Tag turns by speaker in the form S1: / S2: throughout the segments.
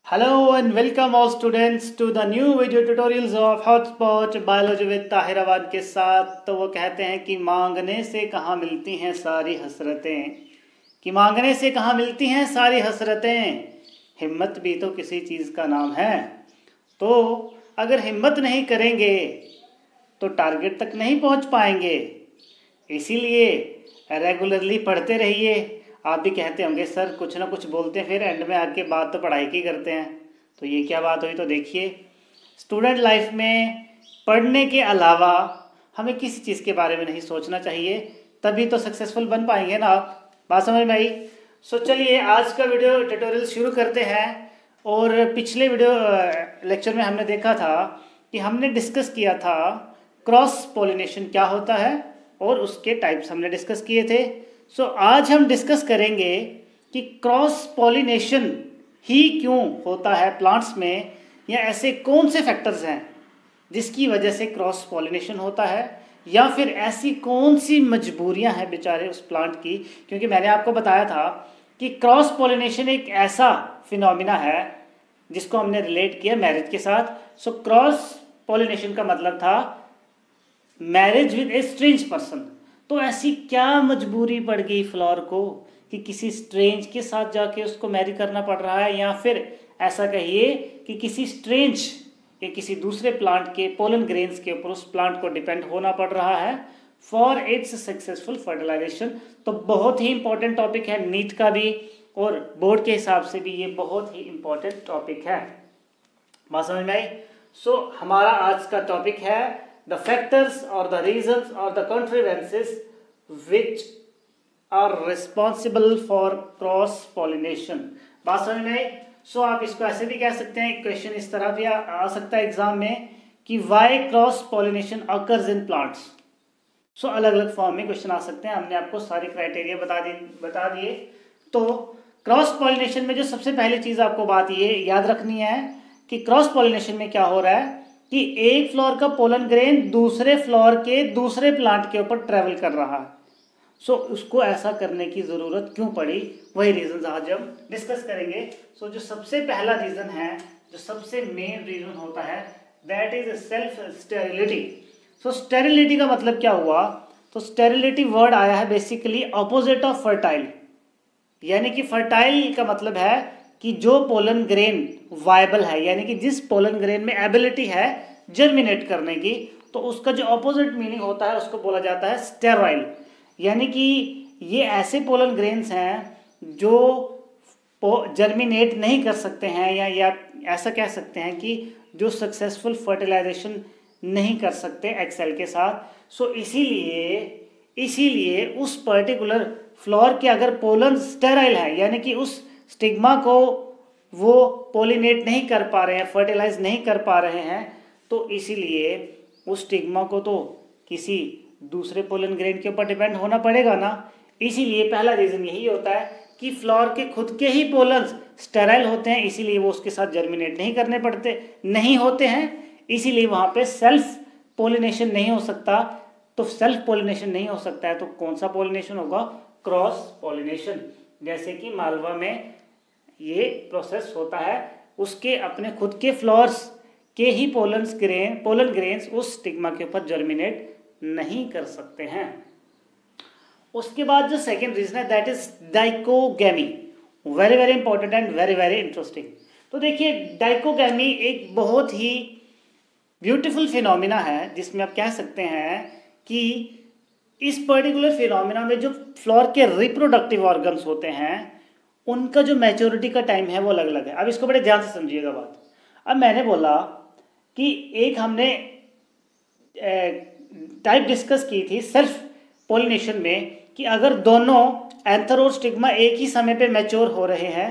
S1: Hello and welcome all students to the new video tutorials of Hotspot Biology with Tahir Awan के साथ। तो वो कहते हैं कि मांगने से कहाँ मिलती हैं सारी हसरतें, कि मांगने से कहाँ मिलती हैं सारी हसरतें, हिम्मत भी तो किसी चीज़ का नाम है। तो अगर हिम्मत नहीं करेंगे तो टारगेट तक नहीं पहुंच पाएंगे, इसीलिए रेगुलरली पढ़ते रहिए। आप भी कहते होंगे सर कुछ ना कुछ बोलते हैं फिर एंड में आके बात तो पढ़ाई की करते हैं, तो ये क्या बात हुई। तो देखिए, स्टूडेंट लाइफ में पढ़ने के अलावा हमें किसी चीज़ के बारे में नहीं सोचना चाहिए, तभी तो सक्सेसफुल बन पाएंगे ना आप। बात समझ में आई। सो चलिए आज का वीडियो ट्यूटोरियल शुरू करते हैं। और पिछले वीडियो लेक्चर में हमने देखा था कि हमने डिस्कस किया था क्रॉस पॉलिनेशन क्या होता है और उसके टाइप्स हमने डिस्कस किए थे। सो आज हम डिस्कस करेंगे कि क्रॉस पॉलिनेशन ही क्यों होता है प्लांट्स में, या ऐसे कौन से फैक्टर्स हैं जिसकी वजह से क्रॉस पॉलिनेशन होता है, या फिर ऐसी कौन सी मजबूरियां हैं बेचारे उस प्लांट की। क्योंकि मैंने आपको बताया था कि क्रॉस पॉलिनेशन एक ऐसा फिनोमिना है जिसको हमने रिलेट किया मैरिज के साथ। सो क्रॉस पॉलिनेशन का मतलब था marriage with a strange person. तो ऐसी क्या मजबूरी पड़ गई फ्लावर को कि किसी स्ट्रेंज के साथ जाके उसको मैरी करना पड़ रहा है, या फिर ऐसा कहिए कि किसी स्ट्रेंज या किसी दूसरे प्लांट के पोलन ग्रेन्स के ऊपर उस प्लांट को डिपेंड होना पड़ रहा है फॉर इट्स सक्सेसफुल फर्टिलाइजेशन। तो बहुत ही इंपॉर्टेंट टॉपिक है नीट का भी, और बोर्ड के हिसाब से भी ये बहुत ही इंपॉर्टेंट टॉपिक है। बात समझ में आई। सो हमारा आज का टॉपिक है the factors or the reasons or the contrivances which are responsible for cross pollination। बात समझ में आई। सो आप इसको ऐसे भी कह सकते हैं, क्वेश्चन इस तरह भी आ सकता है एग्जाम में कि why cross pollination occurs in plants। सो अलग अलग फॉर्म में क्वेश्चन आ सकते हैं। हमने आपको सारे क्राइटेरिया बता दिए। तो क्रॉस पॉलिनेशन में जो सबसे पहली चीज आपको बात ये याद रखनी है कि क्रॉस पॉलिनेशन में क्या हो रहा है कि एक फ्लावर का पोलन ग्रेन दूसरे फ्लावर के दूसरे प्लांट के ऊपर ट्रेवल कर रहा है। सो उसको ऐसा करने की जरूरत क्यों पड़ी, वही रीजन आज हम डिस्कस करेंगे। सो जो सबसे पहला रीजन है, जो सबसे मेन रीजन होता है, that is self sterility. So sterility का मतलब क्या हुआ, तो स्टेरिलिटी वर्ड आया है बेसिकली ऑपोजिट ऑफ फर्टाइल। यानी कि फर्टाइल का मतलब है कि जो पोलन ग्रेन वायबल है, यानी कि जिस पोलन ग्रेन में एबिलिटी है जर्मिनेट करने की, तो उसका जो ऑपोजिट मीनिंग होता है उसको बोला जाता है स्टेराइल। यानी कि ये ऐसे पोलन ग्रेन्स हैं जो जर्मिनेट नहीं कर सकते हैं, या ऐसा कह सकते हैं कि जो सक्सेसफुल फर्टिलाइजेशन नहीं कर सकते एक्सेल के साथ। सो इसीलिए उस पर्टिकुलर फ्लावर के अगर पोलन स्टेराइल है, यानी कि उस स्टिग्मा को वो पोलिनेट नहीं कर पा रहे हैं, फर्टिलाइज नहीं कर पा रहे हैं, तो इसीलिए उस स्टिग्मा को तो किसी दूसरे पोलन ग्रेन के ऊपर डिपेंड होना पड़ेगा ना। इसीलिए पहला रीज़न यही होता है कि फ्लावर के खुद के ही पोलन्स स्टेराइल होते हैं, इसीलिए वो उसके साथ जर्मिनेट नहीं होते हैं, इसीलिए वहाँ पे सेल्फ पोलिनेशन नहीं हो सकता। तो सेल्फ पोलिनेशन नहीं हो सकता है तो कौन सा पोलिनेशन होगा, क्रॉस पोलिनेशन। जैसे कि मालवा में ये प्रोसेस होता है, उसके अपने खुद के फ्लावर्स के ही पोलन ग्रेन्स उस स्टिग्मा के ऊपर जर्मिनेट नहीं कर सकते हैं। उसके बाद जो सेकेंड रीजन है that is dichogamy. Very very important and very very interesting. तो देखिए, डाइकोगैमी एक बहुत ही ब्यूटीफुल फिनोमिना है जिसमें आप कह सकते हैं कि इस पर्टिकुलर फिनोमिना में जो फ्लावर के रिप्रोडक्टिव ऑर्गन्स होते हैं उनका जो मैच्योरिटी का टाइम है वो अलग अलग है। अब इसको बड़े ध्यान से समझिएगा बात। अब मैंने बोला कि एक हमने टाइप डिस्कस की थी सेल्फ पोलिनेशन में कि अगर दोनों एंथर और स्टिग्मा एक ही समय पे मैच्योर हो रहे हैं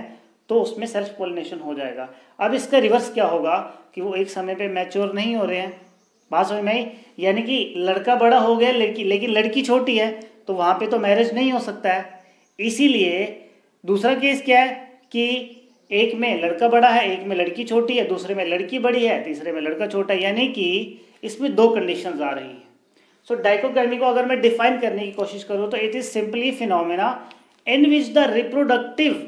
S1: तो उसमें सेल्फ पोलिनेशन हो जाएगा। अब इसका रिवर्स क्या होगा कि वो एक समय पे मैच्योर नहीं हो रहे हैं। बात समझ में आई। यानी कि लड़का बड़ा हो गया लेकिन लड़की छोटी है, तो वहाँ पे तो मैरिज नहीं हो सकता है। इसीलिए दूसरा केस क्या है कि एक में लड़का बड़ा है, एक में लड़की छोटी है, दूसरे में लड़की बड़ी है, तीसरे में लड़का छोटा है। यानी कि इसमें दो कंडीशंस आ रही हैं। सो डाइकोगैमी को अगर मैं डिफाइन करने की कोशिश करूँ तो it is simply phenomena in which the reproductive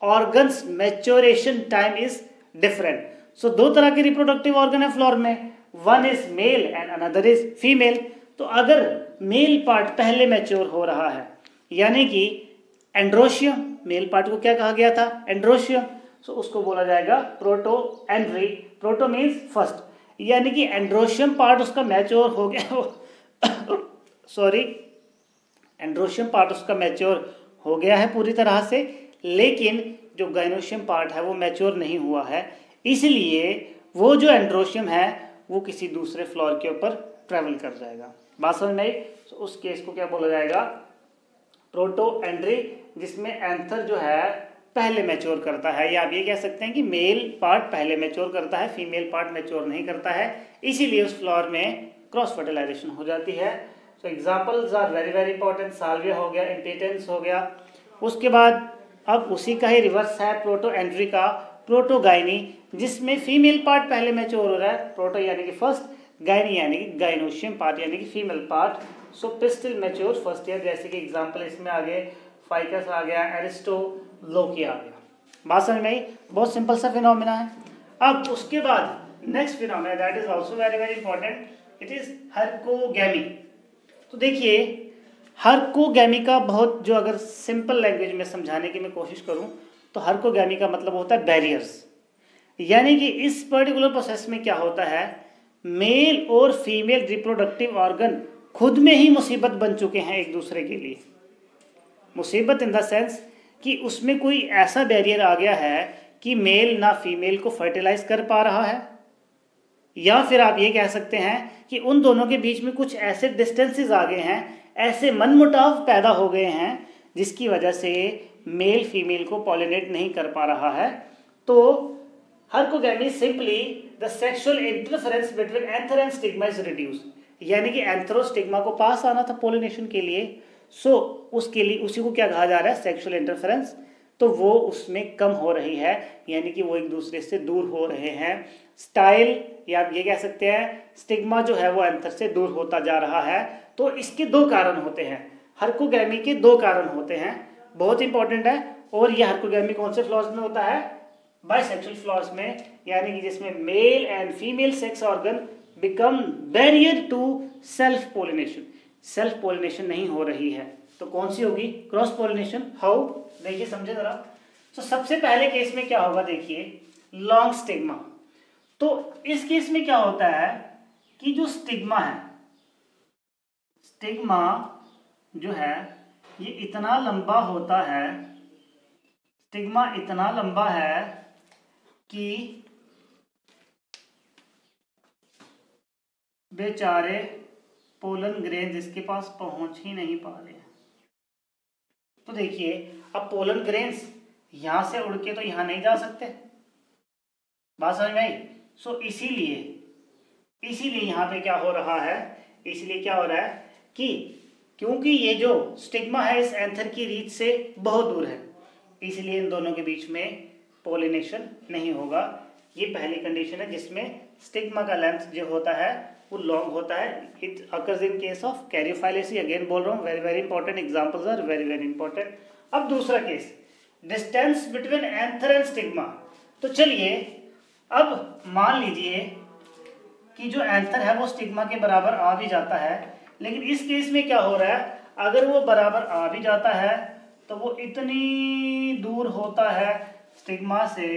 S1: organs maturation time is different. So दो तरह के रिप्रोडक्टिव ऑर्गन है फ्लोर में, one is male and another is female. तो अगर मेल पार्ट पहले मैच्योर हो रहा है, यानी कि एंड्रोशियम, मेल पार्ट को क्या कहा गया था, एंड्रोशियम, सो उसको बोला जाएगा protandry. Proto means first, यानी कि एंड्रोशियम पार्ट उसका मैच्योर हो गया सॉरी, एंड्रोशियम पार्ट उसका मैच्योर हो गया है पूरी तरह से, लेकिन जो गाइनोशियम पार्ट है वो मैच्योर नहीं हुआ है, इसलिए वो जो एंड्रोशियम है वो किसी दूसरे फ्लोर के ऊपर ट्रेवल कर जाएगा। बात समझ में आई? तो उस केस को क्या बोला जाएगा, प्रोटो एंड्री, जिसमें एंथर जो है पहले मैच्योर करता है, या आप ये कह सकते हैं कि मेल पार्ट पहले मैच्योर करता है, फीमेल पार्ट मैच्योर नहीं करता है, इसीलिए उस फ्लोर में क्रॉस फर्टिलाइजेशन हो जाती है। So examples are very very important, salvia हो गया, इम्पेटेंस हो गया। उसके बाद अब उसी का ही रिवर्स है प्रोटो एंट्री का, प्रोटोगाइनी, जिसमें फीमेल पार्ट पहले मैच्योर हो रहा है, प्रोटो यानी कि फर्स्ट, गाइनी यानी कि गाइनोशियम पार्ट यानी कि फीमेल पार्ट। सो पिस्टिल मैच्योर फर्स्ट ईयर, जैसे कि एग्जाम्पल इसमें आ गए, फाइकस आ गया, एरिस्टोलोकी आ गया। बात समझ में आई? बहुत सिंपल सा फिनोमिना है। अब उसके बाद next phenomena that is also very very important, it is herkogamy. तो देखिए हर्कोगैमी का बहुत, जो अगर सिंपल लैंग्वेज में समझाने की मैं कोशिश करूं तो हर्कोगैमी का मतलब होता है बैरियर्स, यानी कि इस पर्टिकुलर प्रोसेस में क्या होता है, मेल और फीमेल रिप्रोडक्टिव ऑर्गन खुद में ही मुसीबत बन चुके हैं एक दूसरे के लिए। मुसीबत इन द सेंस कि उसमें कोई ऐसा बैरियर आ गया है कि मेल ना फीमेल को फर्टिलाइज कर पा रहा है, या फिर आप ये कह सकते हैं कि उन दोनों के बीच में कुछ ऐसे डिस्टेंसेस आ गए हैं, ऐसे मनमुटाव पैदा हो गए हैं, जिसकी वजह से मेल फीमेल को पॉलिनेट नहीं कर पा रहा है। तो herkogamy simply the sexual interference between anther and stigma is reduce, यानी कि एंथर और स्टिग्मा को पास आना था पॉलिनेशन के लिए, सो उसके लिए उसी को क्या कहा जा रहा है, सेक्सुअल इंटरफेरेंस, तो वो उसमें कम हो रही है, यानी कि वो एक दूसरे से दूर हो रहे हैं। स्टाइल, या आप ये कह सकते हैं स्टिग्मा जो है वो एंथर से दूर होता जा रहा है। तो इसके दो कारण होते हैं, हर्कोगैमी के दो कारण होते हैं, बहुत इंपॉर्टेंट है। और ये हर्कोगैमी कौन से फ्लॉर्स में होता है, बाइसेक्सुअल फ्लॉर्स में, यानी कि जिसमें male and female sex organ become barrier to self pollination, self pollination नहीं हो रही है। तो कौन सी होगी, क्रॉस पोलिनेशन। हाउ, देखिए समझे जरा। तो सबसे पहले केस में क्या होगा, देखिए लॉन्ग स्टिग्मा। तो इस केस में क्या होता है कि जो स्टिग्मा है, स्टिग्मा जो है ये इतना लंबा होता है, स्टिग्मा इतना लंबा है कि बेचारे पोलन ग्रेन्स इसके पास पहुंच ही नहीं पा रहे हैं। तो देखिए अब पोलन ग्रेन्स यहां से उड़ के तो यहां नहीं जा सकते, बात समझ में आई। सो इसीलिए यहां पे क्या हो रहा है, इसलिए क्या हो रहा है कि क्योंकि ये जो स्टिग्मा है इस एंथर की रीच से बहुत दूर है, इसलिए इन दोनों के बीच में पोलिनेशन नहीं होगा। ये पहली कंडीशन है जिसमें स्टिग्मा का लेंथ जो होता है वो लॉन्ग होता है। It occurs in case of Caryophyllaceae, again बोल रहा हूँ, very very important, examples are very very important. अब दूसरा case, distance between anther and stigma. तो चलिए अब मान लीजिए कि जो एंथर है वो स्टिग्मा के बराबर आ भी जाता है, लेकिन इस केस में क्या हो रहा है, अगर वो बराबर आ भी जाता है तो वो इतनी दूर होता है स्टिग्मा से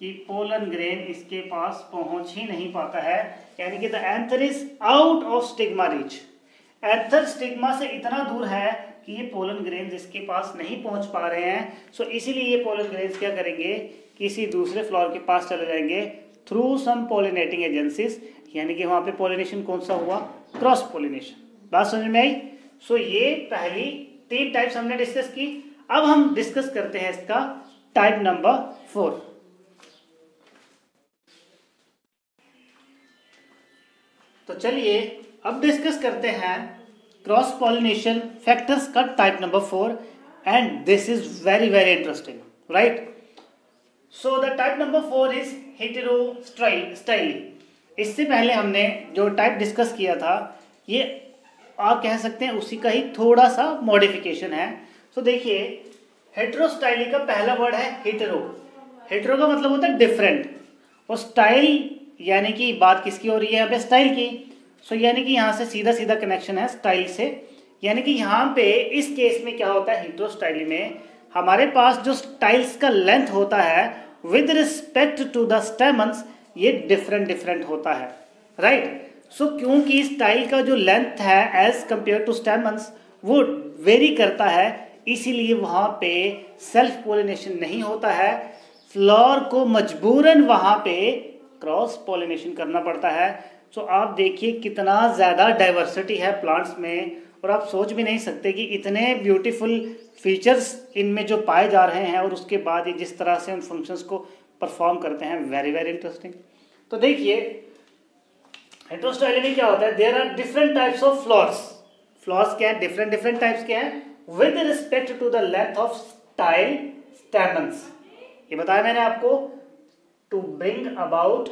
S1: कि पोलन ग्रेन इसके पास पहुंच ही नहीं पाता है, यानी कि the anther is out of stigma reach. Anther stigma से इतना दूर है कि ये पोलन ग्रेन्स इसके पास नहीं पहुंच पा रहे हैं। सो इसीलिए ये पोलन ग्रेन्स क्या करेंगे, किसी दूसरे फ्लावर के पास चले जाएंगे थ्रू सम पोलिनेटिंग एजेंसीज, यानी कि वहां पे पोलिनेशन कौन सा हुआ, क्रॉस पोलिनेशन। बात समझ में आई। सो ये पहली 3 टाइप्स हमने डिस्कस की। अब हम डिस्कस करते हैं इसका टाइप नंबर 4। तो चलिए अब डिस्कस करते हैं क्रॉस पॉलिनेशन फैक्टर्स का type number 4, and this is very very interesting, right. So the type number 4 is हेटेरोस्टाइली। इससे पहले हमने जो टाइप डिस्कस किया था ये आप कह सकते हैं उसी का ही थोड़ा सा मॉडिफिकेशन है। सो देखिए हेटेरोस्टाइली का पहला वर्ड है हेटेरो। हेटेरो का मतलब होता है डिफरेंट, और स्टाइल यानी कि बात किसकी हो रही है यहाँ पे, स्टाइल की। सो यानी कि यहाँ से सीधा सीधा कनेक्शन है स्टाइल से, यानी कि यहाँ पे इस केस में क्या होता है, हेटेरोस्टाइली में हमारे पास जो स्टाइल्स का लेंथ होता है with respect to the stamens ये डिफरेंट होता है, राइट। सो क्योंकि स्टाइल का जो लेंथ है एज कंपेयर टू स्टेमन्स वो वेरी करता है, इसीलिए वहाँ पे सेल्फ पोलिनेशन नहीं होता है, फ्लावर को मजबूरन वहाँ पे क्रॉस पोलिनेशन करना पड़ता है। सो आप देखिए कितना ज़्यादा डाइवर्सिटी है प्लांट्स में, और आप सोच भी नहीं सकते कि इतने ब्यूटीफुल फीचर्स इनमें जो पाए जा रहे हैं और उसके बाद ये जिस तरह से उन फंक्शंस को परफॉर्म करते हैं, वेरी वेरी इंटरेस्टिंग। तो देखिए हेटेरोस्टाइली में क्या होता है, there are different types of flowers. Flowers क्या है, डिफरेंट टाइप्स के हैं with respect to the length of style stamens. ये बताया मैंने आपको, to bring about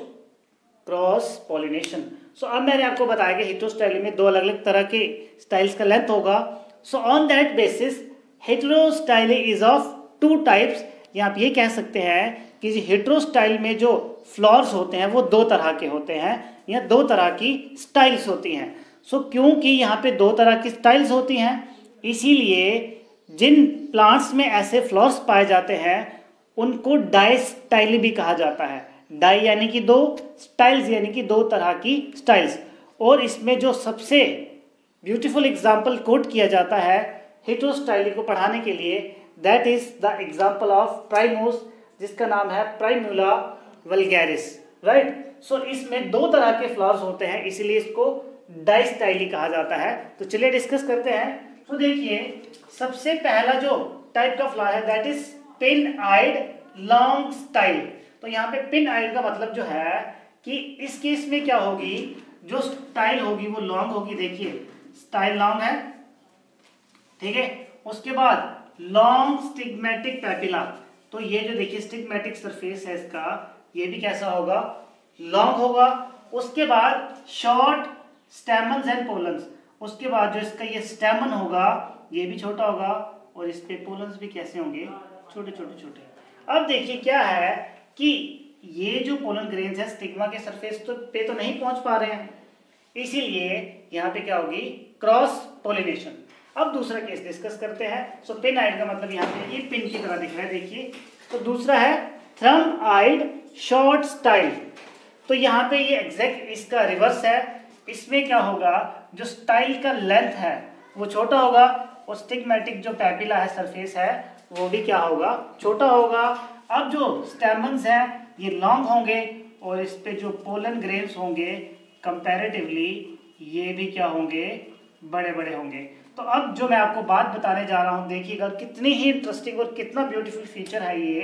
S1: cross pollination. So अब मैंने आपको बताया कि हेटेरोस्टाइली में दो अलग अलग तरह के स्टाइल्स का लेंथ होगा। So on that basis हेटेरोस्टाइली is of two types, या आप ये कह सकते हैं कि हेटेरोस्टाइल में जो फ्लावर्स होते हैं वो दो तरह के होते हैं, या दो तरह की स्टाइल्स होती हैं। सो क्योंकि यहाँ पे दो तरह की स्टाइल्स होती हैं, इसीलिए जिन प्लांट्स में ऐसे फ्लावर्स पाए जाते हैं उनको डाइस्टाइली भी कहा जाता है। डाई यानी कि दो, स्टाइल्स यानी कि दो तरह की स्टाइल्स। और इसमें जो सबसे ब्यूटीफुल एग्जाम्पल कोट किया जाता है हेटेरोस्टाइली को पढ़ाने के लिए, that is the example of primrose, जिसका नाम है प्राइम्यूला वल्गैरिस, राइट। सो इसमें दो तरह के फ्लावर्स होते हैं, इसीलिए इसको डाइस्टाइली कहा जाता है। तो चलिए डिस्कस करते हैं। तो देखिए सबसे पहला जो टाइप का फ्लावर है that is pin eyed long style. तो यहाँ पे पिन आइड का मतलब जो है कि इस केस में क्या होगी, जो स्टाइल होगी वो लॉन्ग होगी। देखिए स्टाइल लॉन्ग है, ठीक है। उसके बाद लॉन्ग स्टिग्मेटिक पैपिला, तो ये जो देखिए स्टिग्मेटिक सरफेस है इसका, ये भी कैसा होगा, लॉन्ग होगा। उसके बाद शॉर्ट स्टेमन्स एंड पोलन्स, उसके बाद जो इसका ये स्टेमन होगा ये भी छोटा होगा, और इस पे पोलन्स भी कैसे होंगे, छोटे छोटे। अब देखिए क्या है कि ये जो पोलन ग्रेन्स है स्टिग्मा के सरफेस पे तो नहीं पहुंच पा रहे हैं, इसीलिए यहाँ पे क्या होगी, क्रॉस पोलिनेशन। अब दूसरा केस डिस्कस करते हैं। सो पिन आइड का मतलब यहाँ पे ये पिन की तरह दिख रहा है, देखिए। तो दूसरा है थ्रम आइड शॉर्ट स्टाइल। तो यहाँ पे ये एग्जैक्ट इसका रिवर्स है। इसमें क्या होगा, जो स्टाइल का लेंथ है वो छोटा होगा, और स्टिग्मेटिक जो पैपिला है सरफेस है वो भी क्या होगा, छोटा होगा। अब जो स्टेमन्स हैं ये लॉन्ग होंगे, और इस पे जो पोलन ग्रेन्स होंगे कंपैरेटिवली ये भी क्या होंगे, बड़े बड़े होंगे। तो अब जो मैं आपको बात बताने जा रहा हूँ, देखिएगा कितनी ही इंटरेस्टिंग और कितना ब्यूटीफुल फीचर है ये।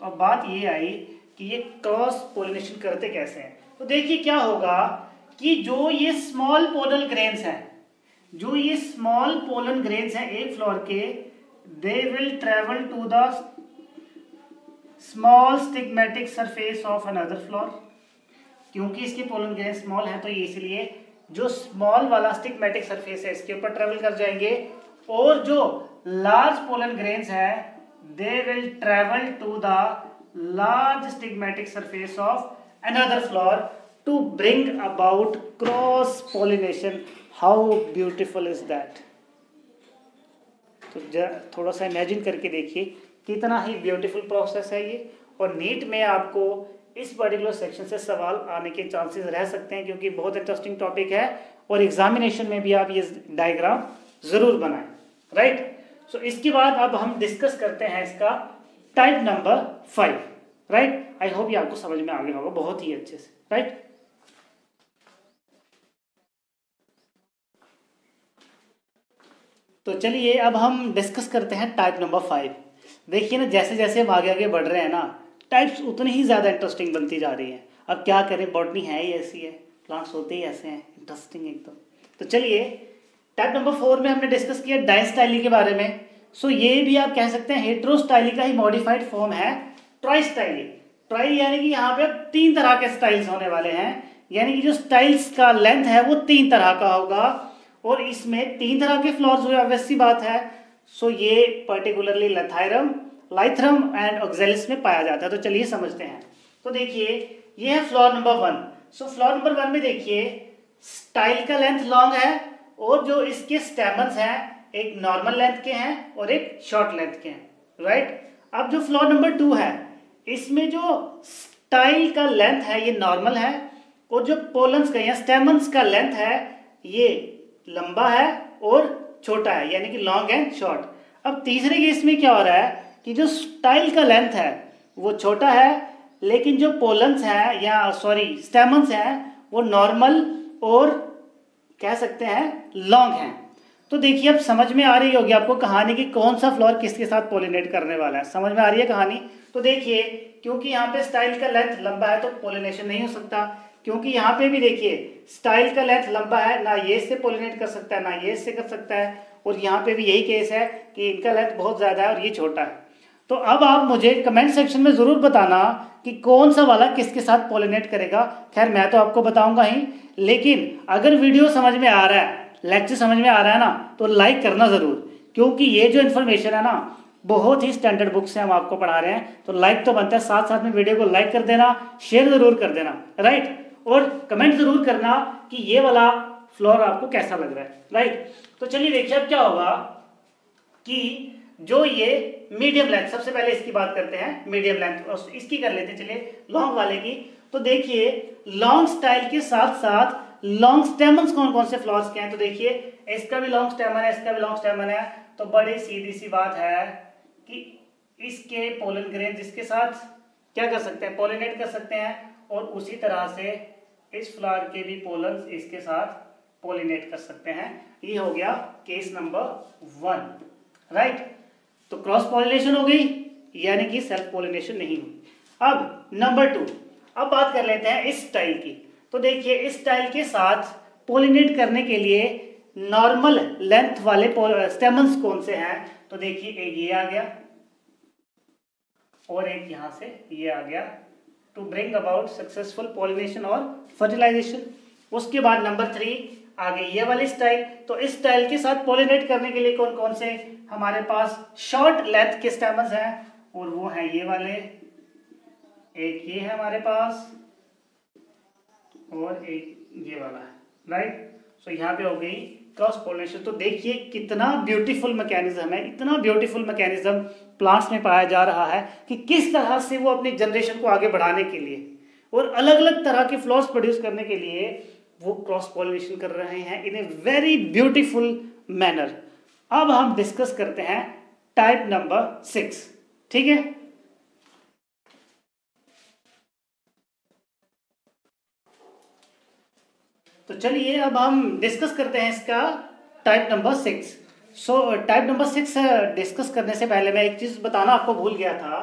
S1: तो अब बात ये आई कि ये क्रॉस पोलिनेशन करते कैसे हैं। तो देखिए क्या होगा कि जो ये स्मॉल पोलन ग्रेन्स हैं, जो ये स्मॉल पोलन ग्रेन्स हैं एक फ्लावर के, they will travel to the small stigmatic surface of another flower. क्योंकि इसके पोलन ग्रेन स्मॉल है तो ये इसलिए जो स्मॉल वाला स्टिग्मेटिक सरफेस है इसके ऊपर ट्रेवल कर जाएंगे, और जो लार्ज पोलन ग्रेन्स है they will travel to the large stigmatic surface of another flower to bring about cross pollination. How beautiful is that. तो थोड़ा सा इमेजिन करके देखिए कितना ही ब्यूटीफुल प्रोसेस है ये। और नीट में आपको इस पर्टिकुलर सेक्शन से सवाल आने के चांसेस रह सकते हैं, क्योंकि बहुत इंटरेस्टिंग टॉपिक है, और एग्जामिनेशन में भी आप ये डायग्राम ज़रूर बनाएं, राइट। सो इसके बाद अब हम डिस्कस करते हैं इसका type number 5, right. I hope ये आपको समझ में आ गया होगा बहुत ही अच्छे से, राइट। तो चलिए अब हम डिस्कस करते हैं टाइप नंबर 5। देखिए ना, जैसे जैसे हम आगे आगे बढ़ रहे हैं ना, टाइप्स उतनी ही ज़्यादा इंटरेस्टिंग बनती जा रही हैं। अब क्या करें, बॉटनी है ही ऐसी है, प्लांट्स होते ही ऐसे हैं, इंटरेस्टिंग एकदम। तो चलिए टाइप नंबर 4 में हमने डिस्कस किया डाइस्टाइली के बारे में। सो ये भी आप कह सकते हैं हेटेरोस्टाइली का ही मॉडिफाइड फॉर्म है ट्राइस्टाइली। ट्राई यानी कि यहाँ पे 3 तरह के स्टाइल्स होने वाले हैं, यानी कि जो स्टाइल्स का लेंथ है वो 3 तरह का होगा, और इसमें 3 तरह के फ्लावर्स हुए, ऑब्वियस सी बात है। सो ये पर्टिकुलरली लथाइरम, लाइथ्रम एंड ऑक्जेलिस में पाया जाता है। तो चलिए समझते हैं। तो देखिए ये है फ्लोर नंबर 1। सो फ्लोर नंबर 1 में देखिए स्टाइल का लेंथ लॉन्ग है और जो इसके स्टेमन्स हैं एक नॉर्मल लेंथ के हैं और एक शॉर्ट लेंथ के हैं, राइट। अब जो फ्लोर नंबर 2 है इसमें जो स्टाइल का लेंथ है ये नॉर्मल है और जो पोलन्स का या स्टेमन्स का लेंथ है ये लंबा है और छोटा है, यानी कि लॉन्ग एंड शॉर्ट। अब तीसरे केस में क्या हो रहा है कि जो स्टाइल का लेंथ है वो छोटा है लेकिन जो पोलन्स है या स्टेमन्स हैं वो नॉर्मल और कह सकते हैं लॉन्ग हैं। तो देखिए अब समझ में आ रही होगी आपको कहानी की कौन सा फ्लोर किसके साथ पोलिनेट करने वाला है। समझ में आ रही है कहानी। तो देखिए क्योंकि यहाँ पे स्टाइल का लेंथ लंबा है तो पोलिनेशन नहीं हो सकता, क्योंकि यहाँ पे भी देखिए स्टाइल का लेंथ लंबा है, ना ये इससे पोलिनेट कर सकता है ना ये इससे कर सकता है, और यहाँ पे भी यही केस है कि इनका लेंथ बहुत ज़्यादा है और ये छोटा है। तो अब आप मुझे कमेंट सेक्शन में ज़रूर बताना कि कौन सा वाला किसके साथ पोलिनेट करेगा। खैर मैं तो आपको बताऊंगा ही, लेकिन अगर वीडियो समझ में आ रहा है, लेक्चर समझ में आ रहा है ना, तो लाइक करना ज़रूर, क्योंकि ये जो इन्फॉर्मेशन है ना बहुत ही स्टैंडर्ड बुक से हम आपको पढ़ा रहे हैं। तो लाइक तो बनता है, साथ साथ में वीडियो को लाइक कर देना, शेयर ज़रूर कर देना, राइट। और कमेंट ज़रूर करना कि ये वाला फ्लोर आपको कैसा लग रहा है, राइट। तो चलिए देखिए अब क्या होगा कि जो ये मीडियम लेंथ, सबसे पहले इसकी बात करते हैं मीडियम लेंथ, और इसकी कर लेते हैं चलिए लॉन्ग वाले की। तो देखिए लॉन्ग स्टाइल के साथ साथ लॉन्ग स्टेमन्स कौन कौन से फ्लोर्स के हैं। तो देखिए इसका भी लॉन्ग स्टेमन है, इसका भी लॉन्ग स्टेमन है। तो बड़ी सीधी सी बात है कि इसके पोलन ग्रेन जिसके साथ क्या कर सकते हैं, पोलिनेट कर सकते हैं, और उसी तरह से इस फ्लावर के भी पोलन इसके साथ पोलिनेट कर सकते हैं। ये हो गया केस नंबर 1, राइट। तो क्रॉस पोलिनेशन हो गई, यानी कि सेल्फ पोलिनेशन नहीं हुई। अब नंबर 2, अब बात कर लेते हैं इस स्टाइल की। तो देखिए इस स्टाइल के साथ पोलिनेट करने के लिए नॉर्मल लेंथ वाले स्टेमन्स कौन से हैं। तो देखिए एक ये आ गया और एक यहां से ये आ गया, to bring about successful pollination और फर्टिलाइजेशन। उसके बाद नंबर 3 आ गई ये वाली स्टाइल। तो इस स्टाइल के साथ पोलिनेट करने के लिए कौन कौन से हमारे पास शॉर्ट लेंथ के स्टेमन्स हैं, और वो हैं ये वाले, एक ये है हमारे पास और एक ये वाला है, राइट। सो यहाँ पे हो गई क्रॉस पोलिनेशन। तो देखिए कितना ब्यूटीफुल मैकेनिज्म है, इतना ब्यूटीफुल मैकेनिज्म प्लांट्स में पाया जा रहा है कि किस तरह से वो अपनी जनरेशन को आगे बढ़ाने के लिए और अलग अलग तरह के फ्लावर्स प्रोड्यूस करने के लिए वो क्रॉस पोलिनेशन कर रहे हैं इन ए वेरी ब्यूटीफुल मैनर। अब हम डिस्कस करते हैं टाइप नंबर 6, ठीक है। तो चलिए अब हम डिस्कस करते हैं इसका type number 6। So type number 6 discuss करने से पहले मैं एक चीज़ बताना आपको भूल गया था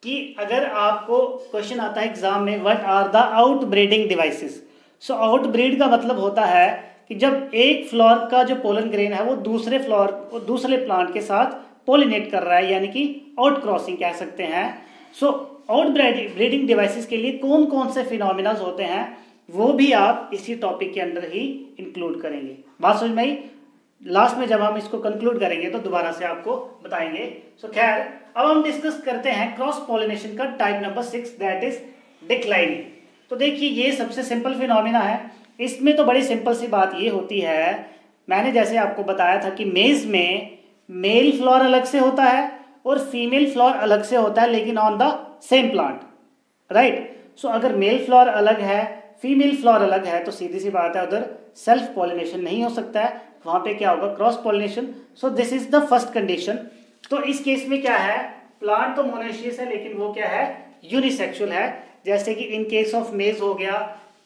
S1: कि अगर आपको क्वेश्चन आता है एग्जाम में, what are the outbreeding devices. So outbreed का मतलब होता है कि जब एक फ्लावर का जो पोलन ग्रेन है वो दूसरे फ्लावर और दूसरे प्लांट के साथ पोलिनेट कर रहा है, यानी कि आउट क्रॉसिंग कह सकते हैं। सो आउटब्रीडिंग डिवाइसेस के लिए कौन कौन से फिनोमिनाज होते हैं वो भी आप इसी टॉपिक के अंदर ही इंक्लूड करेंगे। बात समझ में आई। लास्ट में जब हम इसको कंक्लूड करेंगे तो दोबारा से आपको बताएंगे। सो खैर अब हम डिस्कस करते हैं क्रॉस पोलिनेशन का type number 6, that is declining. तो देखिए ये सबसे सिंपल फिनोमिना है। इसमें तो बड़ी सिंपल सी बात ये होती है, मैंने जैसे आपको बताया था कि मेज में मेल फ्लावर अलग से होता है और फीमेल फ्लावर अलग से होता है, लेकिन on the same plant, right. So अगर मेल फ्लावर अलग है फीमेल फ्लावर अलग है तो सीधी सी बात है उधर सेल्फ पॉलिनेशन नहीं हो सकता है, वहां पे क्या होगा, cross pollination. So this is the first condition. तो इस केस में क्या है, प्लांट तो मोनोशियस है लेकिन वो क्या है, यूनिसेक्सुअल है। जैसे कि इन केस ऑफ मेज हो गया,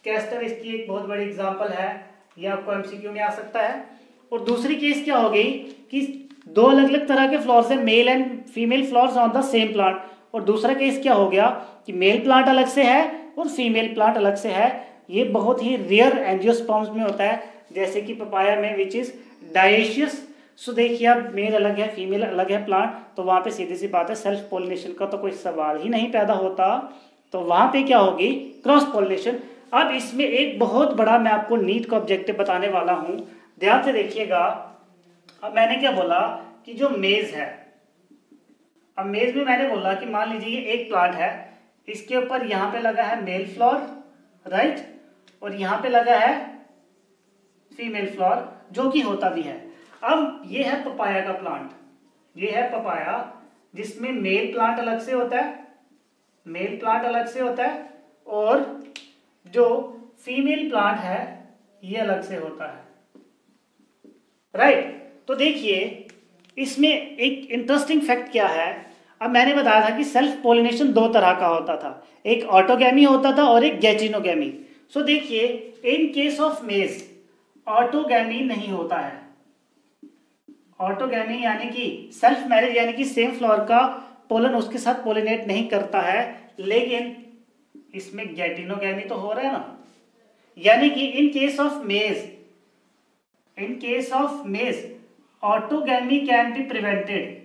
S1: कैस्टर इसकी एक बहुत बड़ी एग्जांपल है, ये आपको एमसीक्यू में आ सकता है। और दूसरी केस क्या हो गई कि दो अलग अलग तरह के फ्लावर्स हैं, mail and female flowers on the same plant. और दूसरा केस क्या हो गया कि मेल प्लांट अलग से है और फीमेल प्लांट अलग से है। ये बहुत ही रेयर एंजियोस्पर्म्स में होता है, जैसे कि पपाया में विच इज डायशियस। सो देखिए अब मेल अलग है फीमेल अलग है प्लांट, तो वहां पे सीधी सी बात है सेल्फ पॉलिनेशन का तो कोई सवाल ही नहीं पैदा होता, तो वहां पे क्या होगी, क्रॉस पॉलिनेशन। अब इसमें एक बहुत बड़ा मैं आपको नीट का ऑब्जेक्टिव बताने वाला हूं, ध्यान से देखिएगा। अब मैंने क्या बोला कि जो मेज है अब मेज में मैंने बोला कि मान लीजिए ये एक प्लांट है, इसके ऊपर यहाँ पे लगा है मेल फ्लावर, राइट, और यहाँ पे लगा है फीमेल फ्लावर, जो कि होता भी है। अब ये है पपाया का प्लांट, ये है पपाया, जिसमें मेल प्लांट अलग से होता है, मेल प्लांट अलग से होता है, और जो फीमेल प्लांट है ये अलग से होता है, राइट। तो देखिए इसमें एक इंटरेस्टिंग फैक्ट क्या है। अब मैंने बताया था कि सेल्फ पोलिनेशन दो तरह का होता था, एक ऑटोगैमी होता था और एक गैचिनोगैमी। सो देखिए इन केस ऑफ मेज ऑटोगैमी नहीं होता है। ऑटोगैमी यानी कि सेल्फ मैरिज, यानी कि सेम फ्लावर का पोलन उसके साथ पोलिनेट नहीं करता है, लेकिन इसमें गैटिनोगैमी तो हो रहा है ना। यानी कि in case of maize autogamy can be prevented.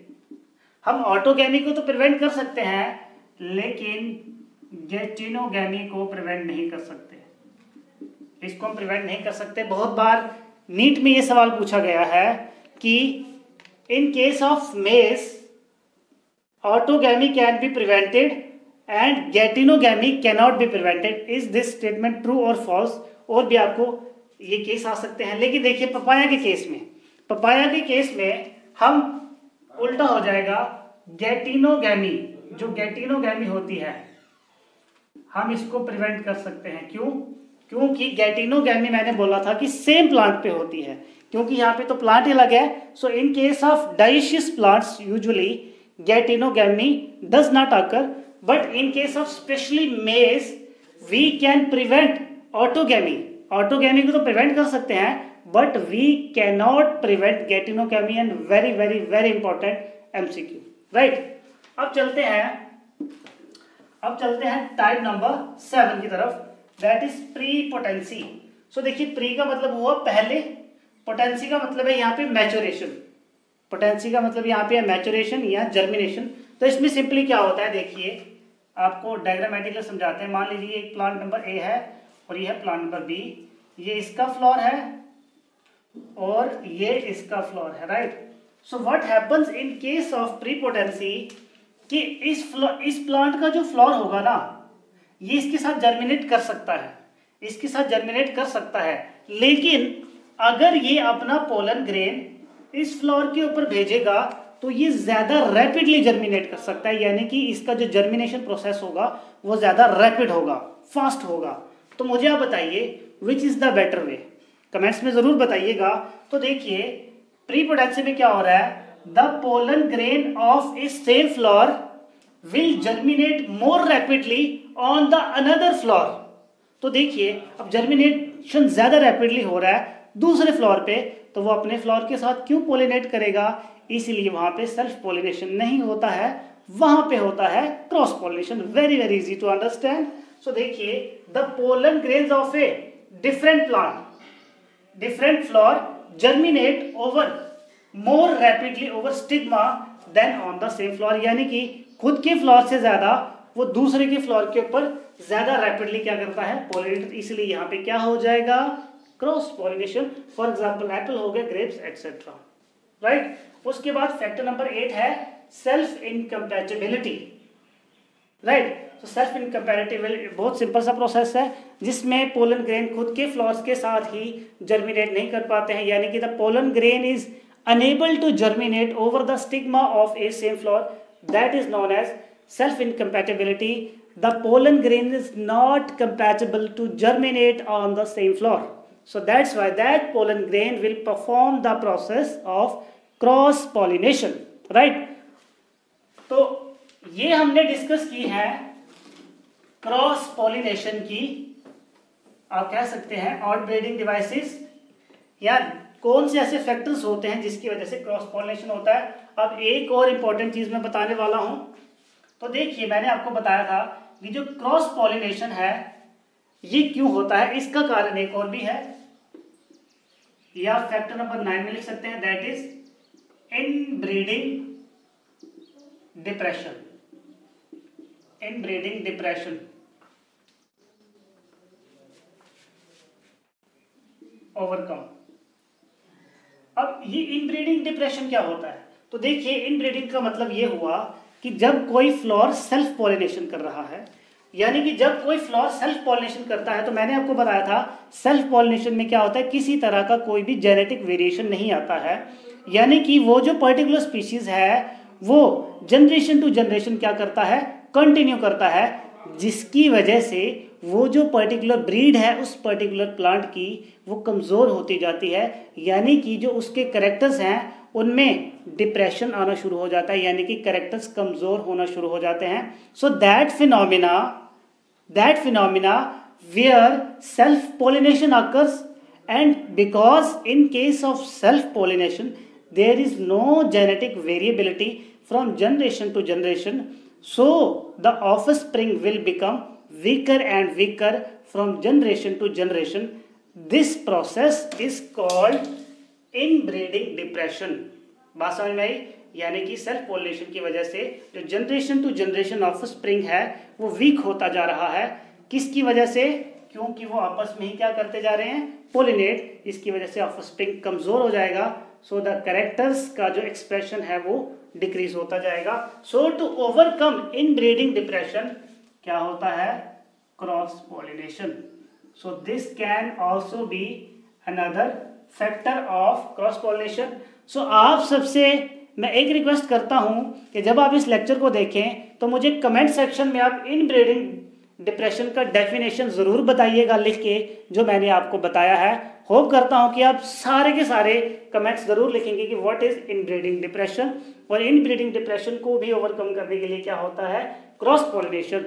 S1: हम ऑटोगैमी को तो प्रिवेंट कर सकते हैं, लेकिन गैटिनोगैमी को प्रिवेंट नहीं कर सकते, इसको हम प्रिवेंट नहीं कर सकते। बहुत बार नीट में ये सवाल पूछा गया है कि in case of maize autogamy can be prevented and geitonogamy cannot be prevented, is this statement true और फॉल्स। और भी आपको ये केस आ सकते हैं, लेकिन देखिए पपाया के केस में हम उल्टा हो जाएगा, गैटिनोगैमी, जो गैटिनोगैमी होती है हम इसको प्रिवेंट कर सकते हैं। क्यों? क्योंकि गैटिनोगैमी मैंने बोला था कि सेम प्लांट पे होती है, क्योंकि यहाँ पे तो प्लांट ही अलग है। So in case of dioecious plants usually geitonogamy does not occur, but in case of specially maize we can prevent autogamy. Autogamy को तो प्रिवेंट कर सकते हैं, but we cannot prevent geitonogamy, and very very very important MCQ, right. अब चलते हैं type number 7 की तरफ, दैट इज प्रीपोटेंसी। सो देखिए प्री का मतलब हुआ पहले, पोटेंसी का मतलब है यहाँ पे मैचुरेशन, पोटेंसी का मतलब यहाँ पे है मैचुरेशन या जर्मिनेशन। तो इसमें सिंपली क्या होता है, देखिए आपको डायग्रामेटिकली समझाते हैं। मान लीजिए एक प्लांट नंबर ए है और ये है प्लांट नंबर बी, ये इसका फ्लोर है और ये इसका फ्लोर है, right. So what happens in case of prepotency कि इस प्लांट का जो फ्लोर होगा ना, ये इसके साथ जर्मिनेट कर सकता है, इसके साथ जर्मिनेट कर सकता है, लेकिन अगर ये अपना पोलन ग्रेन इस फ्लोर के ऊपर भेजेगा तो ये ज्यादा रैपिडली जर्मिनेट कर सकता है, यानी कि इसका जो जर्मिनेशन प्रोसेस होगा वो ज्यादा रैपिड होगा, फास्ट होगा। तो मुझे आप बताइए which is the better way, comments में जरूर बताइएगा। तो देखिए प्रीपोटेंसी में क्या हो रहा है, the pollen grain of a same floor will germinate more rapidly on the another floor. तो देखिए अब जर्मिनेशन ज्यादा रैपिडली हो रहा है दूसरे फ्लोर पे, तो वो अपने फ्लोर के साथ क्यों पोलिनेट करेगा, इसीलिए वहां पे सेल्फ पोलिनेशन नहीं होता है, वहां पे होता है cross pollination. Very very easy to understand. So देखिए the pollen grains of a different plant, different flower germinate over more rapidly over stigma than on the same flower, यानी कि खुद के फ्लोर से ज्यादा वो दूसरे के फ्लोर के ऊपर ज्यादा रैपिडली क्या करता है, पोलिनेट। इसलिए यहाँ पे क्या हो जाएगा, cross pollination. For example Apple हो गया, ग्रेप्स एक्सेट्रा, राइट। उसके बाद फैक्टर नंबर 8 है सेल्फ इनकम्पैटिबिलिटी, राइट। तो सेल्फ इनकम्पैटिबिलिटी बहुत सिंपल सा प्रोसेस है, जिसमें पोलन ग्रेन खुद के फ्लोर्स के साथ ही जर्मिनेट नहीं कर पाते हैं, यानी कि the pollen grain is unable to germinate over the stigma of a same flower, that is known as self incompatibility. The pollen grain is not compatible to germinate on the same floor, so that's why that pollen grain will perform the process of cross pollination, right। तो ये हमने discuss की है cross pollination की, आप कह सकते हैं आउटब्रीडिंग डिवाइसेस, या कौन से ऐसे फैक्टर्स होते हैं जिसकी वजह से क्रॉस पॉलिनेशन होता है। अब एक और इंपॉर्टेंट चीज मैं बताने वाला हूं। तो देखिए मैंने आपको बताया था कि जो क्रॉस पॉलिनेशन है ये क्यों होता है, इसका कारण एक और भी है, या फैक्टर नंबर 9 में लिख सकते हैं, that is inbreeding depression, inbreeding depression, overcome. अब ये इनब्रीडिंग डिप्रेशन क्या होता है, तो देखिए इनब्रीडिंग का मतलब ये हुआ कि जब कोई फ्लावर सेल्फ पॉलिनेशन कर रहा है, यानी कि जब कोई फ्लावर सेल्फ पॉलिनेशन करता है, तो मैंने आपको बताया था सेल्फ पॉलिनेशन में क्या होता है, किसी तरह का कोई भी जेनेटिक वेरिएशन नहीं आता है, यानी कि वो जो पर्टिकुलर स्पीशीज है वो जनरेशन टू जनरेशन क्या करता है, कंटिन्यू करता है, जिसकी वजह से वो जो पर्टिकुलर ब्रीड है उस पर्टिकुलर प्लांट की वो कमज़ोर होती जाती है, यानी कि जो उसके कैरेक्टर्स हैं उनमें डिप्रेशन आना शुरू हो जाता है, यानी कि कैरेक्टर्स कमज़ोर होना शुरू हो जाते हैं। So that phenomena where self pollination occurs, and because in case of self pollination there is no genetic variability from generation to generation, so the offspring will become weaker and weaker from generation to generation. This process is called inbreeding depression. बात समझ में आई? यानी कि self pollination की वजह से जो generation to generation offspring है वो वीक होता जा रहा है। किसकी वजह से? क्योंकि वो आपस में ही क्या करते जा रहे हैं, पोलिनेट। इसकी वजह से ऑफस्प्रिंग कमजोर हो जाएगा। सो द कैरेक्टर्स का जो एक्सप्रेशन है वो डिक्रीज होता जाएगा। So to overcome inbreeding depression क्या होता है, cross pollination. So this can also be another factor of cross pollination. So आप सबसे मैं एक रिक्वेस्ट करता हूं कि जब आप इस लेक्चर को देखें तो मुझे कमेंट सेक्शन में आप इनब्रीडिंग डिप्रेशन का डेफिनेशन ज़रूर बताइएगा लिख के, जो मैंने आपको बताया है। होप करता हूं कि आप सारे के सारे कमेंट्स ज़रूर लिखेंगे कि व्हाट इज़ इनब्रीडिंग डिप्रेशन, और इनब्रीडिंग डिप्रेशन को भी ओवरकम करने के लिए क्या होता है, क्रॉस पॉलिनेशन।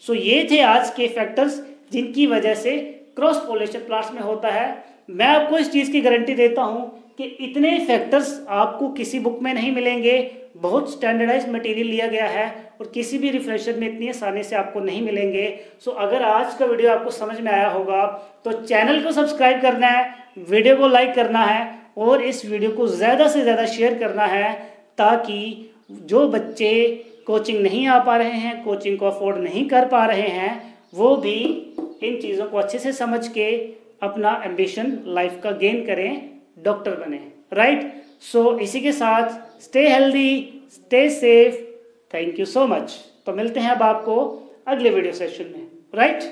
S1: सो ये थे आज के फैक्टर्स जिनकी वजह से क्रॉस पॉलिनेशन प्लांट्स में होता है। मैं आपको इस चीज़ की गारंटी देता हूं कि इतने फैक्टर्स आपको किसी बुक में नहीं मिलेंगे। बहुत स्टैंडर्डाइज मटेरियल लिया गया है और किसी भी रिफ्रेशर में इतनी आसानी से आपको नहीं मिलेंगे। सो अगर आज का वीडियो आपको समझ में आया होगा तो चैनल को सब्सक्राइब करना है, वीडियो को लाइक करना है और इस वीडियो को ज़्यादा से ज़्यादा शेयर करना है, ताकि जो बच्चे कोचिंग नहीं आ पा रहे हैं, कोचिंग को अफोर्ड नहीं कर पा रहे हैं, वो भी इन चीज़ों को अच्छे से समझ के अपना एम्बिशन लाइफ का गेन करें, डॉक्टर बने। राइट? सो इसी के साथ stay healthy, stay safe. Thank you so much. तो मिलते हैं अब आपको अगले वीडियो सेशन में। राइट?